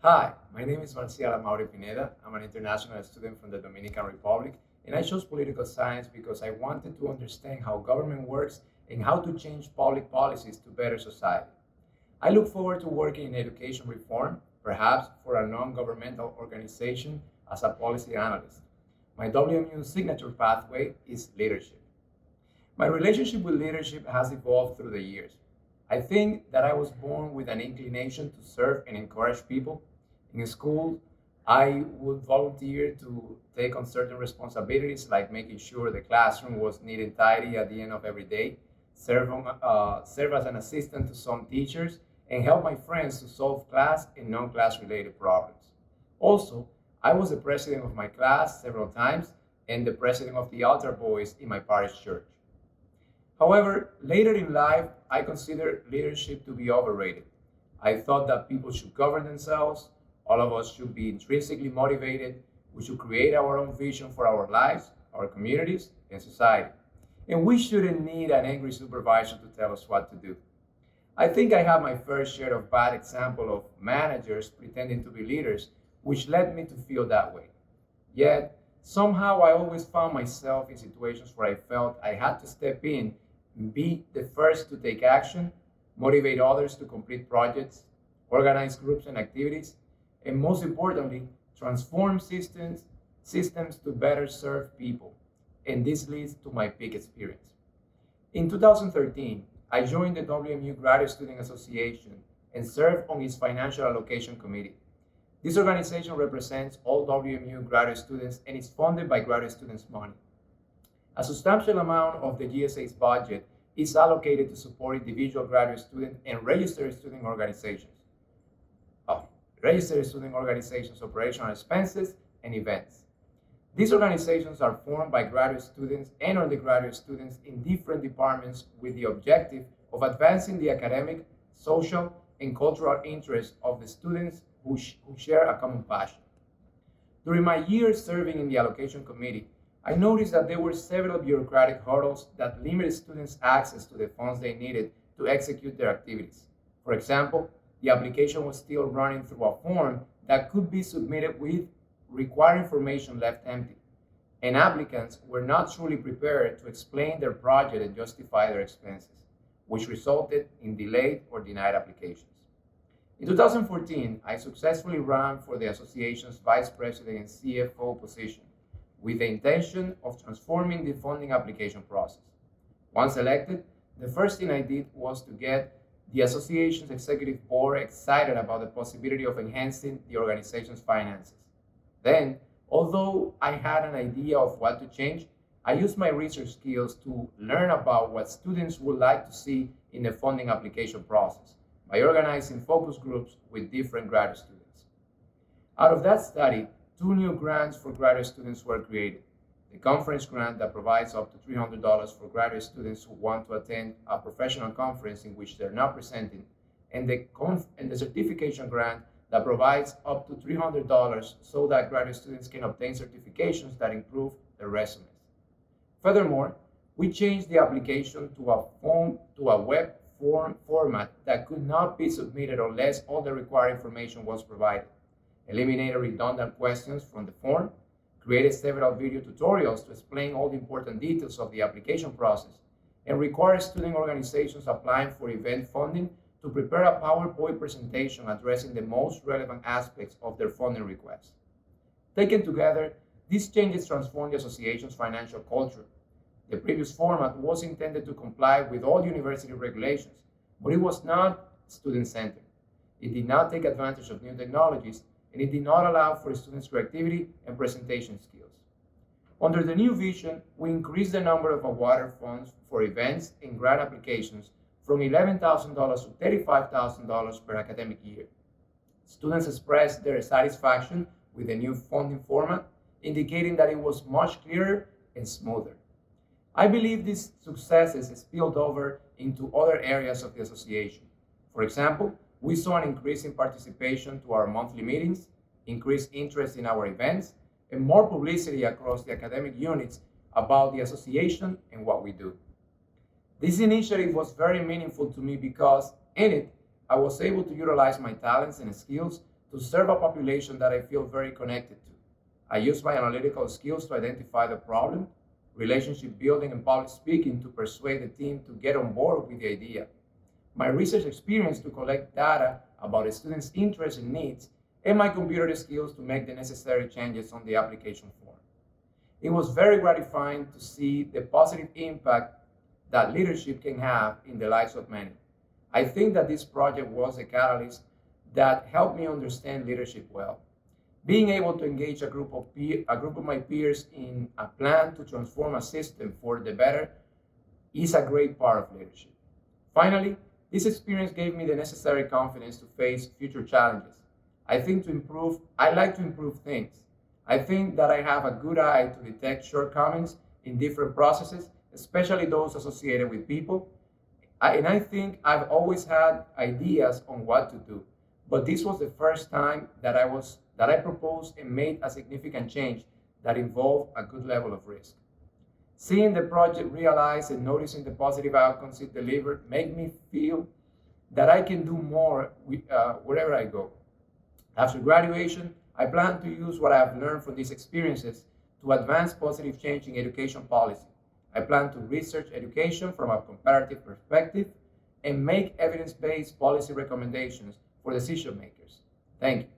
Hi, my name is Amaury Pineda. I'm an international student from the Dominican Republic, and I chose political science because I wanted to understand how government works and how to change public policies to better society. I look forward to working in education reform, perhaps for a non-governmental organization as a policy analyst. My WMU signature pathway is leadership. My relationship with leadership has evolved through the years. I think that I was born with an inclination to serve and encourage people. In school, I would volunteer to take on certain responsibilities like making sure the classroom was neat and tidy at the end of every day, serve as an assistant to some teachers, and help my friends to solve class and non-class related problems. Also, I was the president of my class several times and the president of the altar boys in my parish church. However, later in life, I considered leadership to be overrated. I thought that people should govern themselves, all of us should be intrinsically motivated, we should create our own vision for our lives, our communities, and society. And we shouldn't need an angry supervisor to tell us what to do. I think I have my fair share of bad examples of managers pretending to be leaders, which led me to feel that way. Yet, somehow I always found myself in situations where I felt I had to step in, be the first to take action, motivate others to complete projects, organize groups and activities, and most importantly, transform systems to better serve people. And this leads to my peak experience. In 2013, I joined the WMU Graduate Student Association and served on its Financial Allocation Committee. This organization represents all WMU graduate students and is funded by graduate students' money. A substantial amount of the GSA's budget is allocated to support individual graduate student and registered student organizations. Registered student organizations' operational expenses and events. These organizations are formed by graduate students and undergraduate students in different departments with the objective of advancing the academic, social, and cultural interests of the students who share a common passion. During my years serving in the allocation committee, I noticed that there were several bureaucratic hurdles that limited students' access to the funds they needed to execute their activities. For example, the application was still running through a form that could be submitted with required information left empty, and applicants were not truly prepared to explain their project and justify their expenses, which resulted in delayed or denied applications. In 2014, I successfully ran for the association's vice president and CFO position with the intention of transforming the funding application process. Once elected, the first thing I did was to get the association's executive board excited about the possibility of enhancing the organization's finances. Then, although I had an idea of what to change, I used my research skills to learn about what students would like to see in the funding application process by organizing focus groups with different graduate students. Out of that study, two new grants for graduate students were created. The conference grant that provides up to $300 for graduate students who want to attend a professional conference in which they're not presenting, and the certification grant that provides up to $300 so that graduate students can obtain certifications that improve their resumes. Furthermore, we changed the application to a web form format that could not be submitted unless all the required information was provided, eliminated redundant questions from the form, created several video tutorials to explain all the important details of the application process, and required student organizations applying for event funding to prepare a PowerPoint presentation addressing the most relevant aspects of their funding request. Taken together, these changes transformed the association's financial culture. The previous format was intended to comply with all university regulations, but it was not student-centered. It did not take advantage of new technologies, and it did not allow for students' creativity and presentation skills. Under the new vision, we increased the number of awarded funds for events and grant applications from $11,000 to $35,000 per academic year. Students expressed their satisfaction with the new funding format, indicating that it was much clearer and smoother. I believe these successes spilled over into other areas of the association. For example, we saw an increase in participation to our monthly meetings, increased interest in our events, and more publicity across the academic units about the association and what we do. This initiative was very meaningful to me because in it, I was able to utilize my talents and skills to serve a population that I feel very connected to. I use my analytical skills to identify the problem, relationship building, and public speaking to persuade the team to get on board with the idea. My research experience to collect data about a student's interests and needs, and my computer skills to make the necessary changes on the application form. It was very gratifying to see the positive impact that leadership can have in the lives of many. I think that this project was a catalyst that helped me understand leadership well. Being able to engage a group of my peers in a plan to transform a system for the better is a great part of leadership. Finally, this experience gave me the necessary confidence to face future challenges. I like to improve things. I think that I have a good eye to detect shortcomings in different processes, especially those associated with people. And I think I've always had ideas on what to do, but this was the first time that I proposed and made a significant change that involved a good level of risk. Seeing the project realized and noticing the positive outcomes it delivered made me feel that I can do more wherever I go. After graduation, I plan to use what I have learned from these experiences to advance positive change in education policy. I plan to research education from a comparative perspective and make evidence-based policy recommendations for decision makers. Thank you.